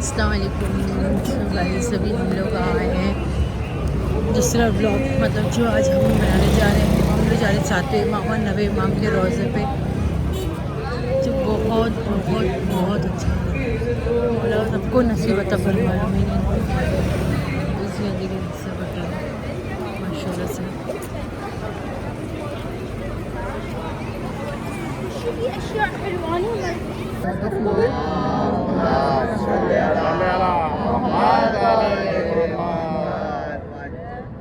अस्सलाम वालेकुम गाइस, सभी हम लोग आए हैं दूसरा ब्लॉग, मतलब जो आज हम बनाने जा रहे हैं। हम लोग जा रहे हैं 7वें इमाम और 9वें इमाम के रोज़े पे, जो बहुत बहुत बहुत अच्छा है। सबको नसीब अता फरमाए इस ज़िंदगी से बता माशाल्लाह से।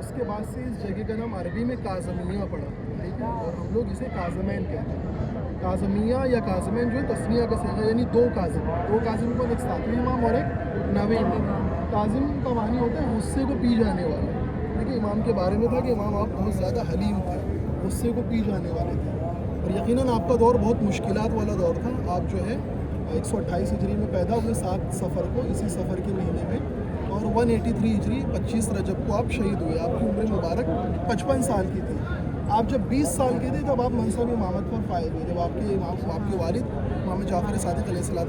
उसके बाद से इस जगह का नाम अरबी में काज़मिया पड़ा, ठीक है, और हम लोग इसे काज़मैन कहते हैं। काज़मिया या काज़मैन जो है तस्निया का सेगा, यानी दो काज़िम को, एक 7वें इमाम और एक 9वें इमाम। काज़िम का मानी होता है गुस्से को पी जाने वाला। देखिए इमाम के बारे में था कि इमाम आप बहुत ज़्यादा हलीम थे, गुस्से को पी जाने वाले थे, और यकीनन आपका दौर बहुत मुश्किलात वाला दौर था। आप जो है 128 हिजरी में पैदा हुए 7 सफ़र को, इसी सफ़र के महीने में, और 183 हिजरी 25 रजब को आप शहीद हुए। आपकी उम्र मुबारक 55 साल की थी। आप जब 20 साल के थे तब आप मनसब इमामत पर फायद हुए, जब आपके वालिद इमाम जाफ़र सादिक़ अलैहिस्सलाम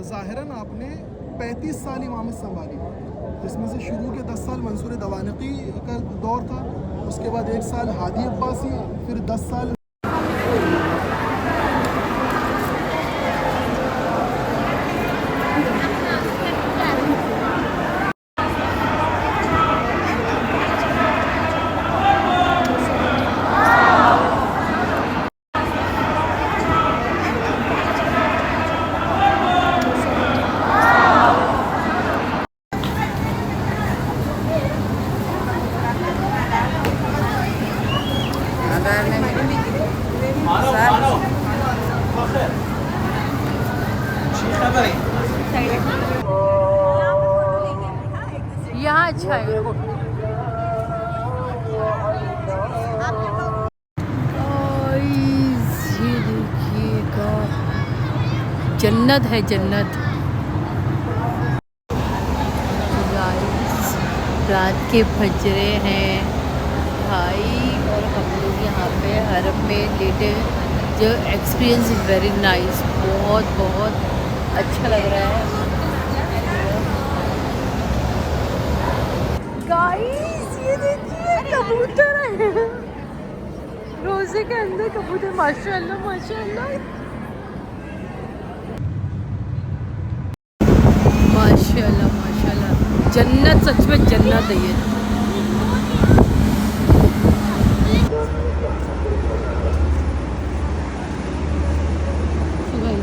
ज़ाहिरन आपने 35 साल इमामत संभाली, जिसमें से शुरू के 10 साल मंसूर दवानकी का दौर था, उसके बाद 1 साल हादी अब्बासी, फिर 10 साल यहाँ अच्छा है। ये देखिएगा, जन्नत है जन्नत। रात के फजरे हैं भाई, और हम लोग यहाँ पे हरम में लेटे। जो एक्सपीरियंस इज़ वेरी नाइस, बहुत बहुत अच्छा लग रहा है गाइस। ये देखिए कबूतर है रोज़े के अंदर, कबूतर माशाल्लाह माशाल्लाह माशाल्लाह माशाल्लाह। जन्नत, सच में जन्नत है ये।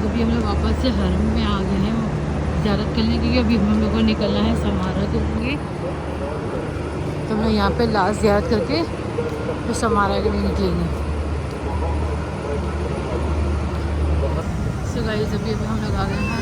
अभी हम लोग वापस से हरम में आ गए हैं ज़ियारत करने के लिए। अभी हम लोग को निकलना है समारा के लिए, तो हम लोग यहाँ पे लास्ट ज़ियारत करके फिर समारा के लिए निकलेंगे। सो गाइस, अभी हम लोग आ गए हैं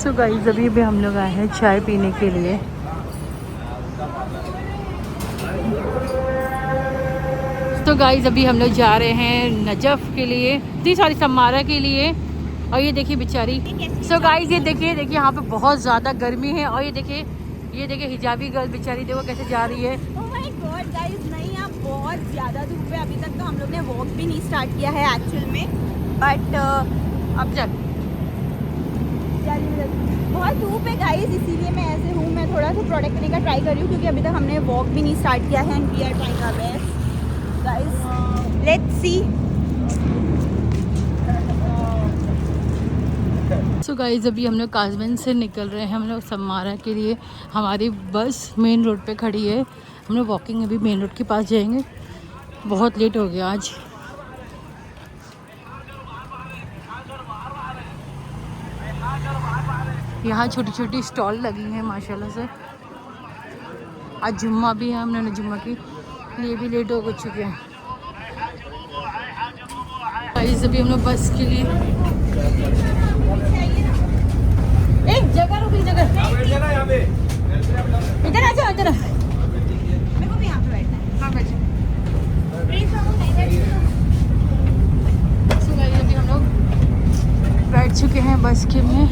सो गाइस, अभी भी हम लोग आए हैं चाय पीने के लिए। तो गाइस, अभी हम लोग जा रहे हैं नजफ़ के लिए, सॉरी समारा के लिए। और ये देखिए बेचारी। सो गाइस, ये देखिए यहाँ पे बहुत ज़्यादा गर्मी है, और ये देखिए हिजाबी गर्ल बेचारी, देखो कैसे जा रही है। ओह माय गॉड गाइस, नहीं आप बहुत ज़्यादा धूप है। अभी तक तो हम लोग ने वॉक भी नहीं स्टार्ट किया है एक्चुअल में, बट अब जब बहुत धूप है गाइस, इसीलिए मैं ऐसे हूँ। मैं थोड़ा सा प्रोडक्ट करने का ट्राई कर रही हूँ, क्योंकि अभी तक हमने वॉक भी नहीं स्टार्ट किया है, and we are trying our best guys. Let's see. So guys, अभी हम लोग काज़मैन से निकल रहे हैं हम लोग समारा के लिए। हमारी बस मेन रोड पे खड़ी है, हम लोग वॉकिंग अभी मेन रोड के पास जाएंगे। बहुत लेट हो गया आज। यहाँ छोटी छोटी स्टॉल लगी हैं माशाल्लाह से। आज जुम्मा भी है, हमने जुम्मा के लिए भी लेट हो चुके हैं। गाइस अभी हम लोग बस के लिए एक जगह रुकी, जगह इधर आ जाओ, इधर मेरे को भी यहाँ पे बैठना है। हाँ बैठो। प्लीज सो गाइस अभी हम लोग बैठ चुके हैं बस के में,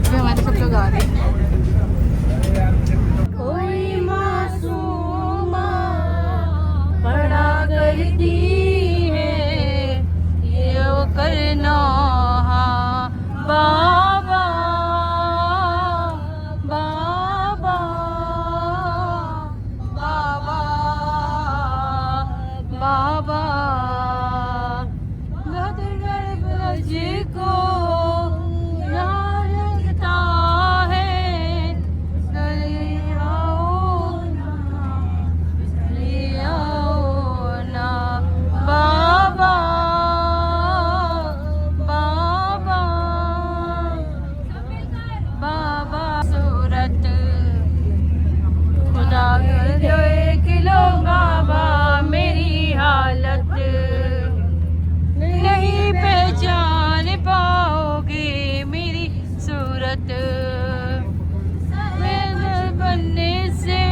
फिर हमारे सब लोग आ रहे हैं। कोई मासूमा पड़ा करती है ये वो करना बाबा बाबा बाबा बाबा ब्रज को ना लगता है, ले आओ ना बाबा बाबा बाबा। सूरत खुदा कर दो एक लो बाबा, मेरी हालत नहीं पहचान पाओगे मेरी सूरत। मेरे बनने से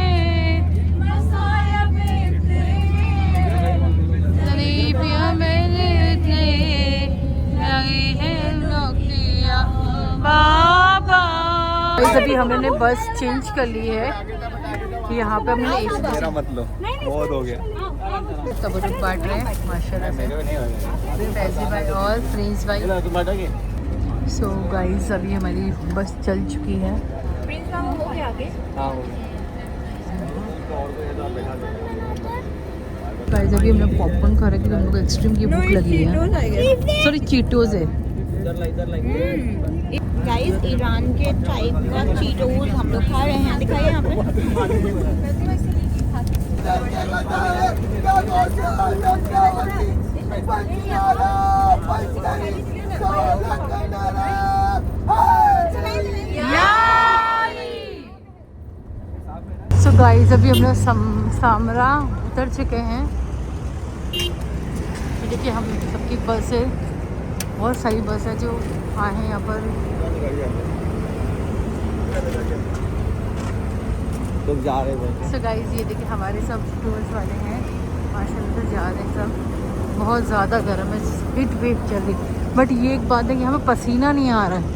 गरीबियाँ मैंने लगी है नौकरियाँ बाबा। अभी हमने बस चेंज कर ली है, यहाँ पे हमने मेरा मत लो, बहुत हो गया। तबरुक बांट रहे हैं माशाल्लाह से फैजी भाई और प्रिंस भाई। सो गाइस अभी हमारी बस चल चुकी है। गाइस अभी हम लोग पॉपकॉर्न खा रहे हैं क्योंकि हम लोग को एक्सट्रीम की भूख लगी है। सॉरी चीटोज है। गाइस ईरान के टाइप का चीटोज हम लोग खा रहे हैं, दिखाइए यहाँ पे। सो गाइस अभी हम लोग सामरा उतर चुके हैं। देखिए हम सबकी बस है, बहुत सारी बस है जो आए हैं यहाँ पर। तो जा रहे हैं। सो गाइस ये देखिए हमारे सब टूर्स वाले हैं माशाल्लाह से जा रहे हैं सब। बहुत ज़्यादा गर्म है, हीट वेव चल रही, बट ये एक बात है कि हमें पसीना नहीं आ रहा है।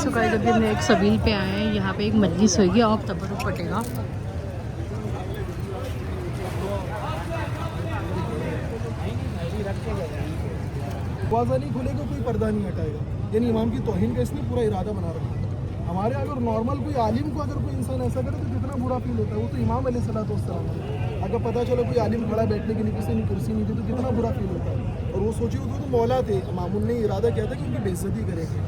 सो गाइस अभी हम एक सबील पे आए हैं, यहाँ पे एक मजलिस होगी और तबरुक पटेगा। दरवाज़ा नहीं खुलेगा, कोई पर्दा नहीं हटाएगा, यानी इमाम की तौहीन का इसने पूरा इरादा बना रखा है। हमारे अगर नॉर्मल कोई आलिम को अगर कोई इंसान ऐसा करे तो कितना बुरा फील होता है। वो तो इमाम अलैहिस्सलाम है। अगर पता चलो कोई आलिम खड़ा बैठने की नहीं, किसी ने कुर्सी नहीं थी तो कितना बुरा फील होता है। और वो सोचे हुए तो मौला थे, मामून ने इरादा किया था कि उनकी बेइज्जती करेंगे,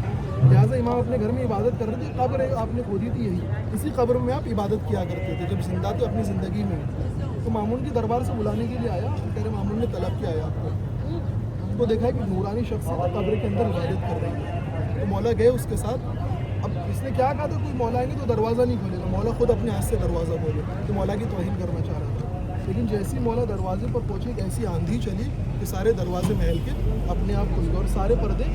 लिहाजा इमाम अपने घर में इबादत कर रहे थे। कब्र आपने खोदी थी यही, इसी कब्र में आप इबादत किया करते थे जब जिंदा थे अपनी ज़िंदगी में। तो मामून के दरबार से बुलाने के लिए आया, कह रहे मामून ने तलब किया आया आपको। उसको देखा है कि नूरानी शख्स कब्र के अंदर इबादत कर रही है। तो मौला गए उसके साथ। अब इसने क्या कहा था, कोई मौला आएंगे तो दरवाज़ा नहीं खोलेगा, मौला खुद अपने हाथ से दरवाज़ा खोले। तो मौला की तौहीन करना चाह रहा था, लेकिन जैसे ही मौला दरवाजे पर पहुँचे एक ऐसी आंधी चली कि सारे दरवाजे महल के अपने आप खुल गए और सारे पर्दे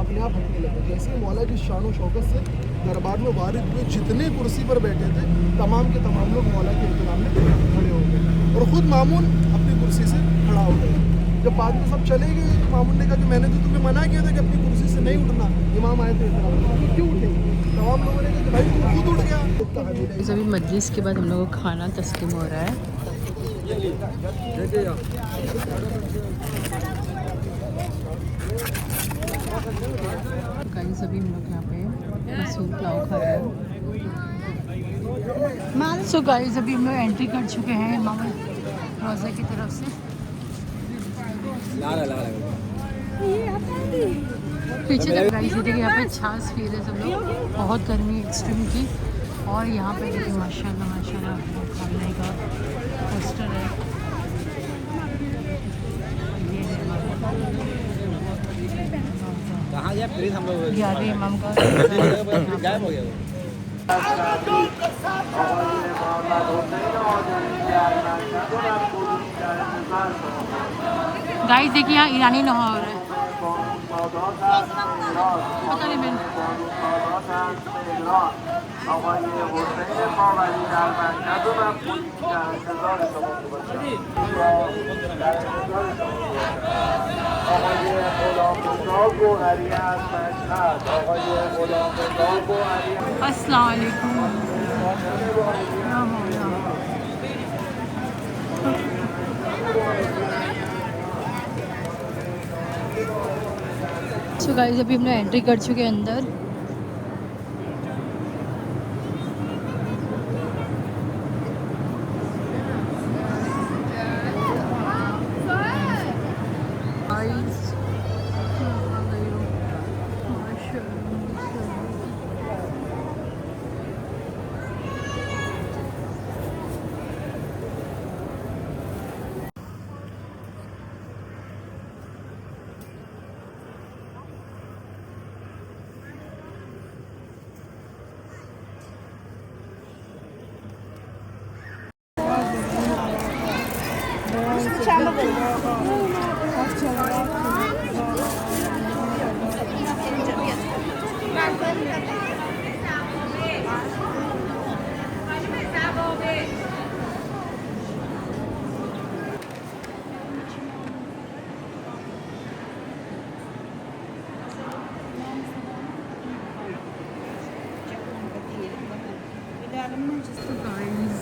अपने आप हटने लगे। जैसे ही मौला की शान शौकत से दरबार में वारिद हुए, जितने कुर्सी पर बैठे थे तमाम के तमाम लोग मौला के एहतराम में खड़े हो गए और ख़ुद मामून अपनी कुर्सी से खड़ा हो गए। जब बाद में सब चले गए तो मामून ने कहा कि मैंने तो तुम्हें मना किया था कि अपनी कुर्सी से नहीं उठना, इमाम आए थे एहतराम में, क्यों उठे? तमाम लोगों ने कहा कि भाई तू खुद उठ गया। अभी मजलिस के बाद हम लोगों को खाना तस्लीम हो रहा है। गाइस अभी हम लोग यहाँ पे मसूर पुलाव खा रहे हैं। सो गाइस अभी हम लोग एंट्री कर चुके हैं इमाम रोज़ा की तरफ से। पीछे तक गाइस देखिए यहाँ पे छाछ पी रहे सब लोग, बहुत गर्मी एक्सट्रीम की। और यहाँ पे देखिए माशाल्लाह माशाल्लाह खाने का पोस्टर है। कहाँ गया प्लीज हम लोग याद है इमाम का गायब हो गया वो। गाइस देखिए यहाँ ईरानी नहा हो रहा है, पता नहीं मैंने अस्सलाम वालेकुम। सो गाइस अभी हमने एंट्री कर चुके हैं अंदर।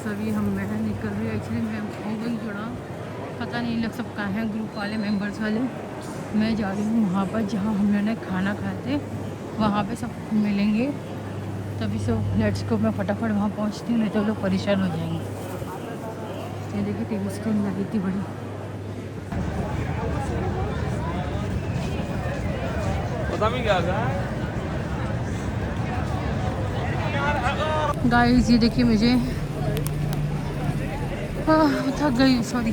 अभी हम मैं निकल रही हूँ। एक्चुअली मैं हो गई थोड़ा पता नहीं लग सब कहाँ हैं ग्रुप वाले मेंबर्स वाले। मैं जा रही हूँ वहाँ पर जहाँ हम लोगों ने खाना खाए थे, वहाँ पे सब मिलेंगे। तभी सब लेट्स को मैं फटाफट वहाँ पहुँचती हूँ, नहीं तो लोग परेशान हो जाएंगे। ये देखिए टीवी स्क्रीन लगी थी बड़ी। पता नहीं क्या गाइस ये देखिए मुझे थक गई सॉरी।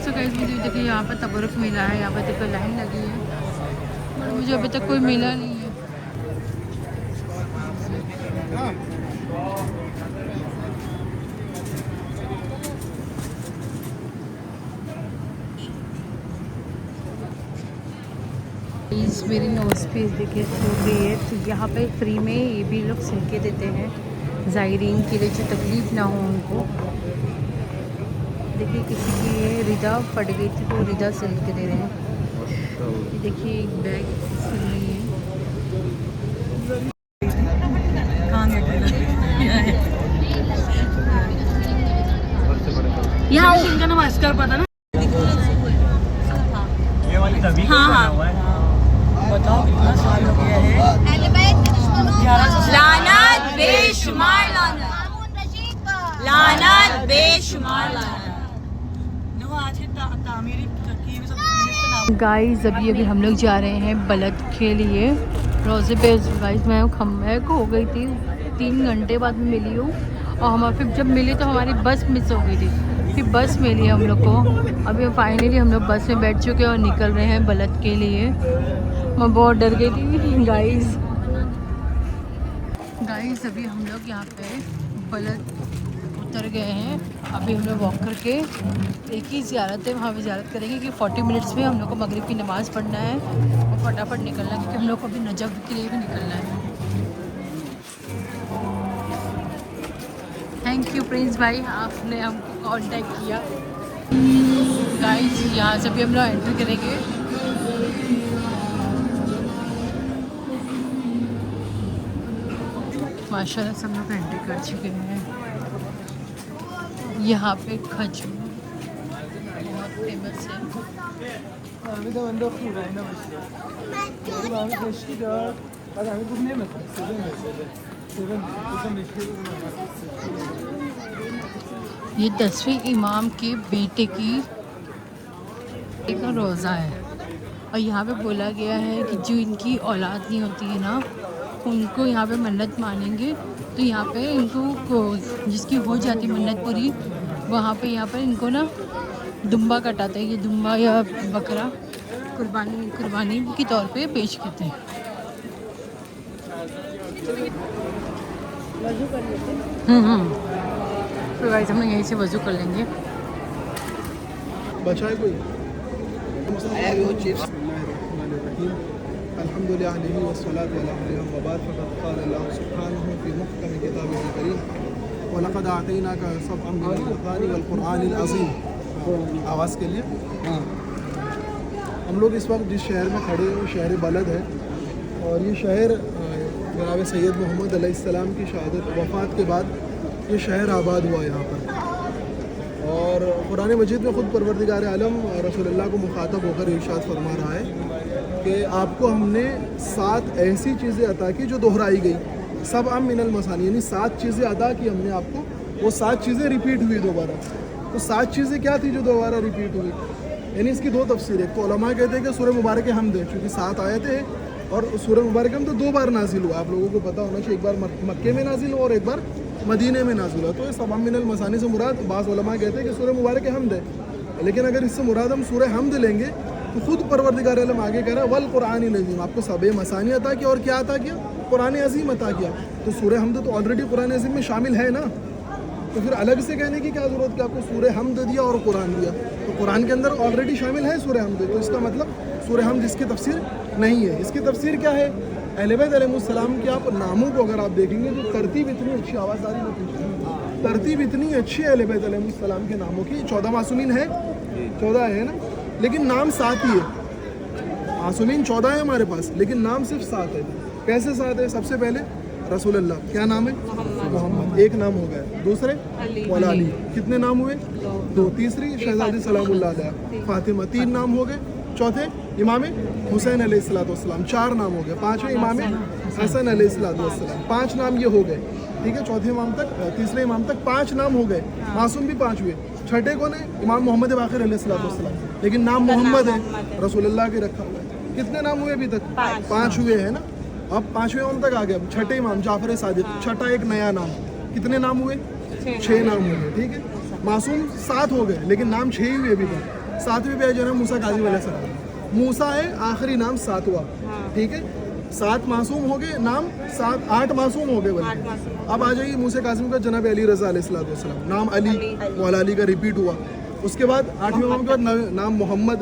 सो गाइस मुझे देखिए यहाँ पर तबरुक मिला है, यहाँ पर देखो लाइन लगी है, पर मुझे अभी तक कोई मिला नहीं है। प्लीज़ मेरी नोज़ पे देखिए हो गई है, तो यहाँ पे फ्री में ये भी लोग सिल के देते हैं ज़ायरीन के लिए जो तकलीफ़ ना हो उनको। देखिए किसी की ये रिदा फट गई थी तो रिदा सिल के दे रहे हैं। ये देखिए एक बैग सिल रही है। यहाँ उनका नाम अस्कर पता ना। ये वाली तभी हाँ हुआ है। बताओ कितना साल हो गया है। लानत बेशुमार लाना। गाइस अभी हम लोग जा रहे हैं बलद के लिए रोज़े पे। गाइस मैं खम्बे को हो गई थी, 3 घंटे बाद में मिली हूँ और हम फिर जब मिली तो हमारी बस मिस हो गई थी, फिर बस मिली हम लोग को। अभी फाइनली हम लोग बस में बैठ चुके हैं और निकल रहे हैं बलद के लिए। मैं बहुत डर गई थी गाइस। अभी हम लोग यहाँ पे बलद उतर गए हैं। अभी हम लोग वॉक करके एक ही ज़ियारत है, वहाँ पे ज़ियारत करेंगे कि 40 मिनट्स में हम लोग को मगरिब की नमाज़ पढ़ना है और फटाफट निकलना है, क्योंकि हम लोग को अभी नजफ़ के लिए भी निकलना है। थैंक यू प्रिंस भाई, आपने हमको कांटेक्ट किया। गाइस यहाँ से भी हम लोग एंट्री करेंगे। माशाल्लाह सब लोग एंट्री कर चुके हैं। यहाँ पे खजूर बहुत फेमस है। ये 10वें इमाम के बेटे की एक रोज़ा है और यहाँ पे बोला गया है कि जो इनकी औलाद नहीं होती है ना, उनको यहाँ पे मन्नत मानेंगे तो यहाँ पे इनको जिसकी हो जाती मन्नत पूरी, वहाँ पे यहाँ पर इनको ना दुम्बा कटाते हैं। ये दुम्बा या बकरा कुर्बानी के तौर पे पेश करते हैं। तो गाइस हम लोग यहीं से वज़ू कर लेंगे। बचाए कोई अल्हम्दुलिल्लाह वस्सलातु अला वबाद फ़क़द क़ाल अल्लाहु सुब्हानहु फ़ी मुहकम किताबिहिल करीम व लक़द आतैनाका सबअन मिनल मसानी वल क़ुरआनिल अज़ीम। आवाज़ के लिए हम लोग इस वक्त जिस शहर में खड़े हैं वो शहर बलद है और ये शहर जनाब सैयद मोहम्मद अलैहिस्सलाम की शहादत वफ़ात के बाद ये शहर आबाद हुआ यहाँ पर। और कुरान मजीद में ख़ुद परवरदिगार आलम रसूलुल्लाह को मुखातब होकर इरशाद फरमा रहा है कि आपको हमने 7 ऐसी चीज़ें अता की जो दोहराई गई। सब अम मिनल मसानी, यानी 7 चीज़ें अता की हमने आपको, वो 7 चीज़ें रिपीट हुई दोबारा। तो 7 चीज़ें क्या थी जो दोबारा रिपीट हुई? यानी इसकी 2 तफसीर है। तो उलमा कहते हैं कि सूरह मुबारक हमद है, चूँकि 7 आयतें हैं और सूरह मुबारक हमद तो 2 बार नाजिल हुआ। आप लोगों को पता होना चाहिए, एक बार मक्के में नाजिल हुआ और एक बार मदीने में नाजिल हुआ। तो ये सब मिनल मसानी से मुराद बाज़ उलमा कहते हैं कि सूरह मुबारक हमद है, लेकिन अगर इससे मुराद हम सूरह हमद लेंगे तो खुद परवरदिगार आलम आगे कह रहा है वल कुरानिल अज़ीम, आपको सब मसानी अता किया और क्या अता किया? कुरान अज़ीम अता किया। तो सूरह हमद तो ऑलरेडी कुरान अज़ीम में शामिल है ना, तो फिर अलग से कहने की क्या ज़रूरत कि आपको सूरह हमद दिया और कुरान दिया? तो कुरान के अंदर ऑलरेडी शामिल है सूरह हमद, तो इसका मतलब सूरह हमद इसकी तफसीर नहीं है। इसकी तफसीर क्या है? अहले बैत अलैहिमुस्सलाम के आप नामों को अगर आप देखेंगे तो तरतीब इतनी अच्छी, आवाज़ आ रही है, तरतीब इतनी अच्छी है अहले बैत अलैहिमुस्सलाम के नामों की। 14 मासूमीन है, 14 है ना, लेकिन नाम 7 ही है। मासूमीन 14 है हमारे पास, लेकिन नाम सिर्फ 7 है। कैसे 7 है? सबसे पहले रसूलुल्लाह, क्या नाम है? मोहम्मद, एक नाम हो गया। दूसरे अली, कितने नाम हुए? 2। तीसरी शहजादी सलामुल्लाह अलैहा फातिमा, 3 नाम हो गए। चौथे इमाम हुसैन अलैहिस्सलाम, 4 नाम हो गए। 5वें इमाम हसन अलैहिस्सलाम, 5 नाम ये हो गए। ठीक है, चौथे इमाम तक, तीसरे इमाम तक 5 नाम हो गए। मासूम भी 5 हुए। छठे कौन है? इमाम मोहम्मद बाक़िर अलैहिस्सलाम, लेकिन नाम मोहम्मद है, रसूलुल्लाह के रखा हुआ है। कितने नाम हुए अभी तक? 5 हुए हैं ना। अब 5वें इमाम तक आ गया। छठे इमाम जाफ़र सादिक, छठा एक नया नाम। कितने नाम हुए? 6 नाम हुए। ठीक है, मासूम 7 हो गए, लेकिन नाम 6 ही हुए अभी तक। 7वें पे जो है मूसा काज़िम अलैहिस्सलाम, मूसा है आखिरी नाम 7वां। ठीक है, 7 मासूम हो गए, नाम 8 मासूम हो गए बल्कि। अब आ जाइए मूसा काज़िम का जनाब अली रज़ा अलैहिस्सलाम, नाम अली, वाला अली का रिपीट हुआ। उसके बाद 8वें इमाम के बाद नाम मोहम्मद,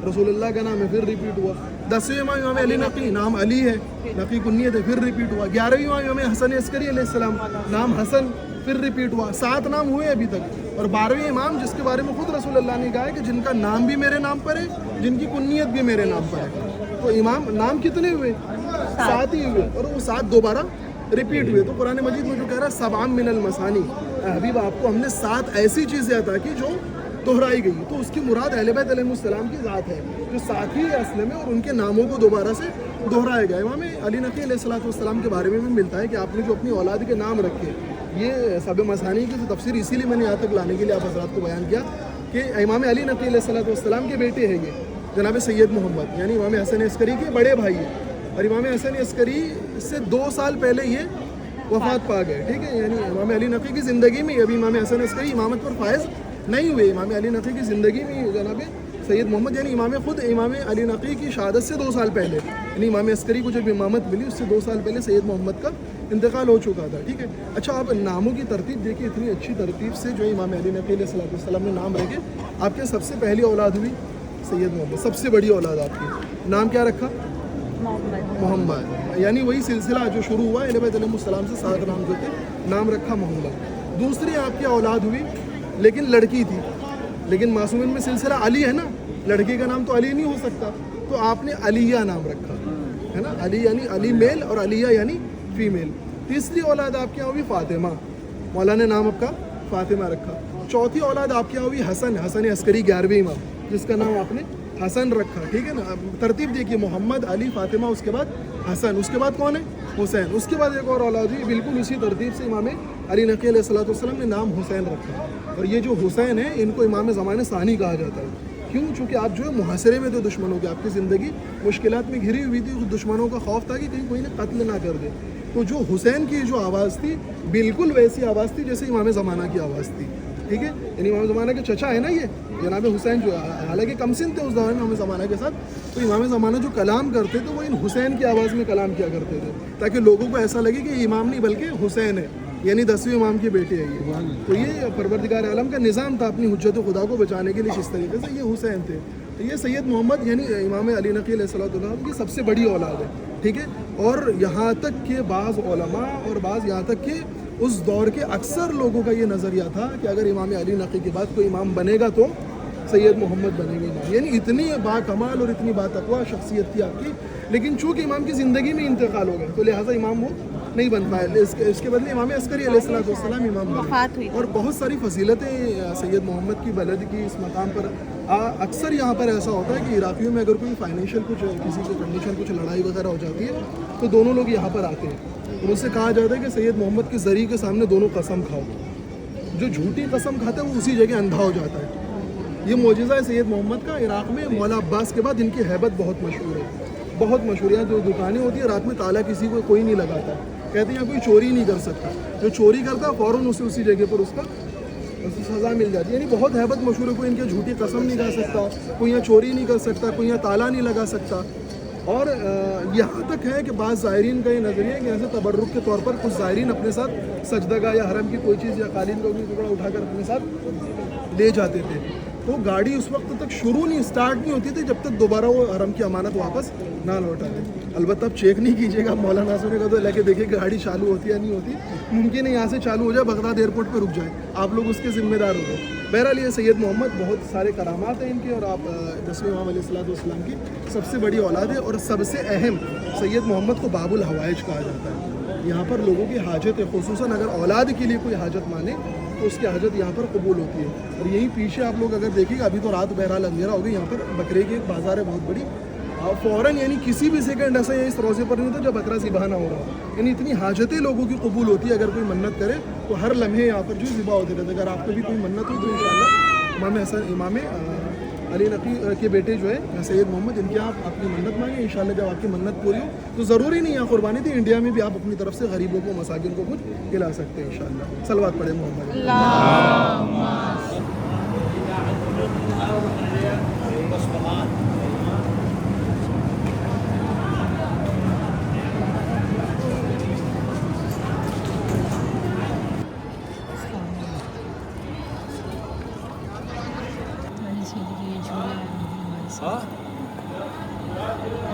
रसूलुल्लाह का नाम है, फिर रिपीट हुआ। 10वें इमाम अली नकी, नाम अली है, नकी कुन्नियत है, फिर रिपीट हुआ। 11वें इमाम हसन अस्करी अलैहिस्सलाम, नाम हसन, फिर रिपीट हुआ। 7 नाम हुए अभी तक। और 12वें इमाम जिसके बारे में खुद रसूलुल्लाह ने कहा है कि जिनका नाम भी मेरे नाम पर है, जिनकी कुन्नियत भी मेरे नाम पर है। तो इमाम नाम कितने हुए? 7 ही हुए, और वो 7 दोबारा रिपीट हुए। तो कुरान मजीद में जो कह रहा है सबआम मिनल मसानी, हबीब आपको हमने 7 ऐसी चीज़ें अता की जो दोहराई गई। तो उसकी मुराद अहले बैत अलैहिमुस्सलाम की ज़ात है, जो 7 ही है असल में, और उनके नामों को दोबारा से दोहराया गया। इमाम अली नकी अलैहिस्सलाम के बारे में भी मिलता है कि आपने जो अपनी औलाद के नाम रखे ये सब मसानी की तफसीर इसीलिए मैंने यहाँ तक लाने के लिए आप हज़रात को बयान किया कि इमाम अली नक़ी अलैहिस्सलाम के बेटे हैं ये जनाब सैयद मोहम्मद, यानी इमाम हसन अस्करी के बड़े भाई हैं। और इमाम हसन अस्करी से 2 साल पहले ये वफ़ात पा गए, ठीक है। यानी इमाम अली नक़ी की ज़िंदगी में अभी इमाम हसन अस्करी इमामत पर फायज़ नहीं हुए। इमाम अली नक़ी की ज़िंदगी में जनाब सैयद मोहम्मद यानी इमाम अली नक़ी की शहादत से 2 साल पहले, यानी इमाम अस्करी को जब इमामत मिली उससे 2 साल पहले सैयद मोहम्मद का इंतकाल हो चुका था, ठीक है। अच्छा, आप नामों की तरतीब देखिए, इतनी अच्छी तरतीब से जो इमाम अली नक़ी अलैहिस्सलाम ने नाम रखे। आपके सबसे पहली औलाद हुई सैयद मोहम्मद, सबसे बड़ी औलाद आपकी, नाम क्या रखा? मोहम्मद, यानी वही सिलसिला जो शुरू हुआ अलैहिस्सलाम से 7 नाम जो थे, नाम रखा मोहम्मद। दूसरी आपकी औलाद हुई लेकिन लड़की थी, लेकिन मासूमिन में सिलसिला अली है ना, लड़की का नाम तो अली नहीं हो सकता, तो आपने अलिया नाम रखा है ना, अली यानी अली मेल और अलिया यानी फीमेल। तीसरी औलाद आपके यहाँ हुई फातिमा, मौला ने नाम आपका फातिमा रखा। चौथी औलाद आपके यहाँ हुई हसन, हसन अस्करी 11वें इमाम, जिसका नाम आपने हसन रखा, ठीक है ना। तरतीब देखिए, मोहम्मद, अली, फातिमा, उसके बाद हसन, उसके बाद कौन है? हुसैन। उसके बाद एक और औलाद हुई, बिल्कुल उसी तरतीब से इमाम अली नक़ी अलैहिस्सलाम ने नाम हुसैन रखा। और ये जो हुसैन है इनको इमाम ज़माने सानी कहा जाता है। क्यों? चूँकि आप जो है मुहासरे में थे दुश्मनों के, आपकी ज़िंदगी मुश्किलात में घिरी हुई थी, दुश्मनों का खौफ था कि कहीं कोई ने कत्ल ना कर दे। तो जो हुसैन की जो आवाज़ थी बिल्कुल वैसी आवाज़ थी जैसे इमाम ज़माना की आवाज़ थी, ठीक है। यानी इमाम ज़माना के चचा है ना ये जनाब हुसैन, जो हालांकि कम सिन थे उस दौरान इमाम ज़माना के साथ, तो इमाम ज़माना जो कलाम करते थे वो इन हुसैन की आवाज़ में कलाम किया करते थे, ताकि लोगों को ऐसा लगे कि इमाम नहीं बल्कि हुसैन है, यानी 10वें इमाम के बेटे है ये। तो ये परवरदिगार आलम का निज़ाम था अपनी हुज्जत खुदा को बचाने के लिए, इस तरीके से ये हुसैन थे। तो ये सैयद मोहम्मद यानी इमाम अली नक़ी अलैहिस्सलाम की सबसे बड़ी औलाद है, ठीक है। और यहाँ तक के बाज़ उलमा और बाज़ यहाँ तक के उस दौर के अक्सर लोगों का ये नज़रिया था कि अगर इमाम अली नक़ी के बाद कोई इमाम बनेगा तो सैयद मोहम्मद बनेंगे इमाम, यानी इतनी बाकमाल और इतनी बातक़वा शख्सियत थी आपकी। लेकिन चूँकि इमाम की ज़िंदगी में इंतकाल हो गया तो लिहाजा इमाम वो नहीं बन पाए, इसके बदले इमाम अस्करी अलैहिस्सलाम इमाम बने। और बहुत सारी फजीलतें सैयद मोहम्मद की बलद की इस मकाम पर अक्सर यहाँ पर ऐसा होता है कि इराक़ियों में अगर कोई फाइनेंशियल कुछ किसी को कंडीशन कुछ लड़ाई वगैरह हो जाती है तो दोनों लोग यहाँ पर आते हैं। तो मुझसे कहा जाता है कि सैयद मोहम्मद के ज़रिए के सामने दोनों कसम खाओ, जो झूठी कसम खाता है वो उसी जगह अंधा हो जाता है। ये मौजज़ा है सैयद मोहम्मद का। इराक़ में मौला अब्बास के बाद इनकी हैबत बहुत मशहूर है, बहुत मशहूर है। जो दुकानें होती है रात में ताला किसी को कोई नहीं लगाता, कहते हैं यहाँ कोई चोरी नहीं कर सकता, जो चोरी करता है फ़ौरन उसे उसी जगह पर उसका सज़ा मिल जाती है। यानी बहुत हैबत मशहूर है, कोई इनके झूठी कसम नहीं खा सकता, कोई यहाँ चोरी नहीं कर सकता, कोई यहाँ ताला नहीं लगा सकता। और यहाँ तक है कि बाज़ ज़ायरीन का ये नज़रिया है कि ऐसे तबर्रुक के तौर पर कुछ ज़ायरीन अपने साथ सजदगा या हरम की कोई चीज़ या कालीन का कोई टुकड़ा उठाकर अपने साथ ले जाते थे, तो गाड़ी उस वक्त तक शुरू नहीं स्टार्ट नहीं होती थी जब तक दोबारा वो हरम की अमानत वापस ना लौटा दे। अलबत्ता आप चेक नहीं कीजिएगा, मौलाना सुने का तो लेके देखिए गाड़ी चालू होती है या नहीं होती। मुमकिन है यहाँ से चालू हो जाए, बगदाद एयरपोर्ट पर रुक जाए, आप लोग उसके ज़िम्मेदार हो गए। बहरहाल ये सैयद मोहम्मद बहुत सारे करामात हैं इनके, और आप 10वें इमाम अलैहिस्सलाम की सबसे बड़ी औलाद है। और सबसे अहम सैयद मोहम्मद को बाबुल हवाइज कहा जाता है। यहाँ पर लोगों की हाजत है, खुसूसन अगर औलाद के लिए कोई हाजत माने तो उसकी हाजत यहाँ पर कबूल होती है। और यहीं पीछे आप लोग अगर देखिएगा, अभी तो रात बहरहाल अंधेरा हो गई, यहाँ पर बकरे की एक बाज़ार है बहुत बड़ी, फ़ौरन यानी किसी भी सेकंड ऐसा इस रोज़े पर नहीं होता जब बकरा ज़िबा ना हो रहा। यानी इतनी हाजतें लोगों की कबूल होती है। अगर कोई मन्नत करे तो हर लम्हे यहाँ पर जो ज़िबा होते रहते। अगर आपको भी कोई मन्नत हो तो इंशाअल्लाह इमाम अली नक़ी के बेटे जो है सैयद मोहम्मद, इनके आप अपनी मन्नत मांगे, इंशाअल्लाह जब आपकी मन्नत पूरी हो तो ज़रूरी नहीं है कुर्बानी थी, इंडिया में भी आप अपनी तरफ से गरीबों को मसाकिन को कुछ खिला सकते हैं इंशाअल्लाह। सलवात पढ़े मोहम्मद।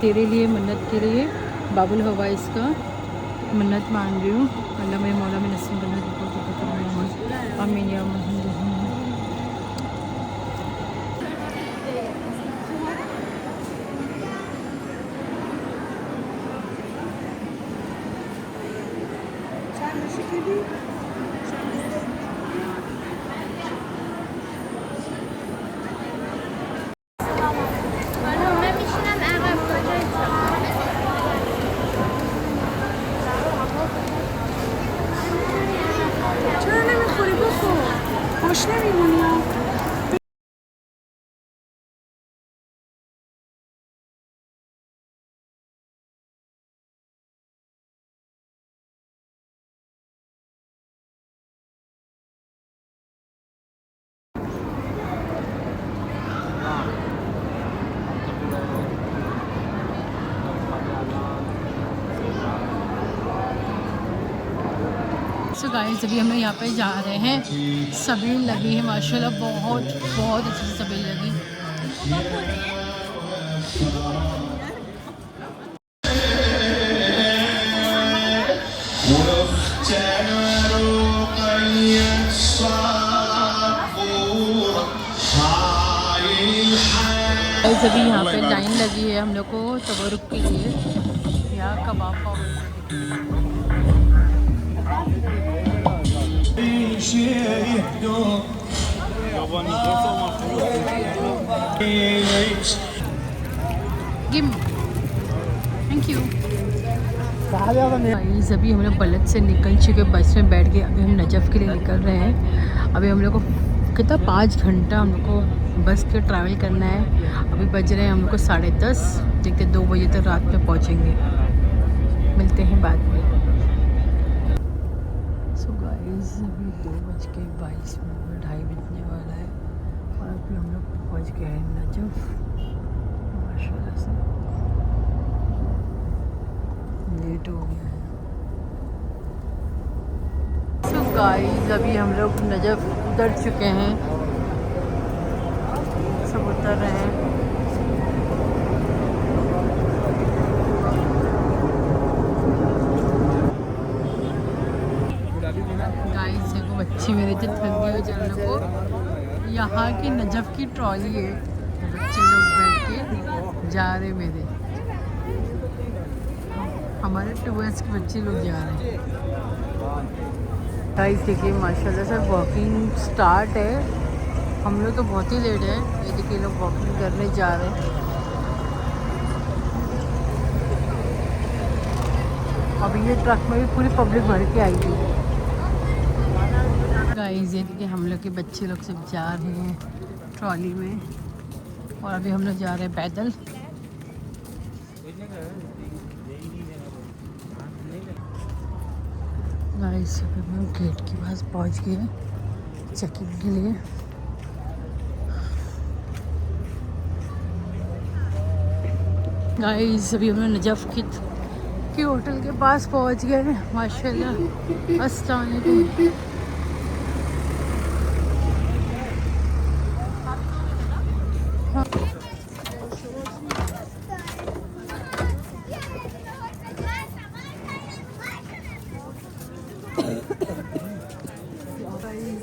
तेरे लिए, मन्नत के लिए बाबुल हवाइज का मन्नत मांग रही हूँ। अल्लाह मेरे मौला में नसीब बना दे। आमीन या मोहम्मद। वैष्णवी मुनिया। सो गाइस अभी हम यहाँ पे जा रहे हैं। सबील लगी है माशाल्लाह, बहुत बहुत अच्छी से सबील लगी। गाइस अभी यहाँ पे लाइन लगी है हम लोग को तबरुक के लिए। यहाँ कबाब पाव थैंक यू। गाइस अभी हम लोग बलद से निकल चुके, बस में बैठ के अभी हम नजफ़ के लिए निकल रहे हैं। अभी हम लोग को कितना 5 घंटा हम लोग को बस के ट्रैवल करना है। अभी बज रहे हैं हम लोग को 10:30। देखते 2 बजे तक रात में पहुंचेंगे। मिलते हैं बाद में। सो गाइस अभी 2:22 2:30 बजने वाला है और अभी हम लोग पहुँच गए हैं नजफ़ माशाल्लाह से। लेट हो गया है। सो गाइस अभी हम लोग नजफ़ उतर चुके हैं, सब उतर रहे हैं। गाइस देखो बच्ची मेरे से थक गई है चलने को। यहाँ की नजफ़ की ट्रॉली है, बच्चे लोग बैठ के जा रहे मेरे। हमारे 2S के बच्चे लोग जा रहे हैं। गाइस देखिए माशाल्लाह से वॉकिंग स्टार्ट है। हम लोग तो बहुत ही लेट है। ये देखिए लोग वॉकिंग करने जा रहे हैं। अभी ये ट्रक में भी पूरी पब्लिक भर के आई थी। गाइस ये देखिए हम लोग के बच्चे लोग सब जा रहे हैं ट्रॉली में और अभी हम लोग जा रहे हैं पैदल। गाइस अभी हम गेट के पास पहुंच गए चेकिंग के लिए। गाइस अभी हम लोग नजफ़ की होटल के पास पहुंच गए हैं माशाल्लाह। अस्सलाम वालेकुम।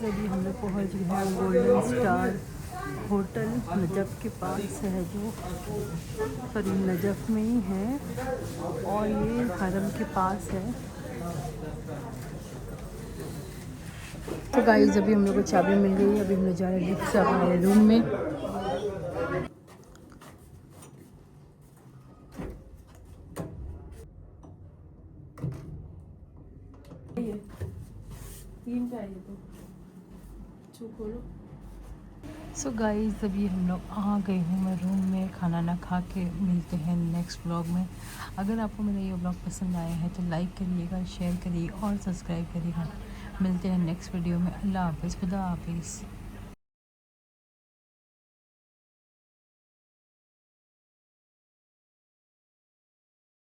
अभी हम लोग पहुँच गए हैं गोल्डन स्टार होटल नजफ़ के पास है, जो सॉरी नजफ़ में ही है और ये हरम के पास है। तो गाइस अभी हम लोग को चाबी मिल गई। अभी हम लोग जा रहे हैं लिफ्ट से हमारे रूम में। सो गाइस अभी हम लोग आ गए हूँ मैं रूम में, खाना ना खा के। मिलते हैं नेक्स्ट ब्लॉग में। अगर आपको मेरा ये ब्लॉग पसंद आया है तो लाइक करिएगा, शेयर करिए और सब्सक्राइब करिएगा। मिलते हैं नेक्स्ट वीडियो में। अल्लाह हाफ़िज़, खुदा हाफ़िज़।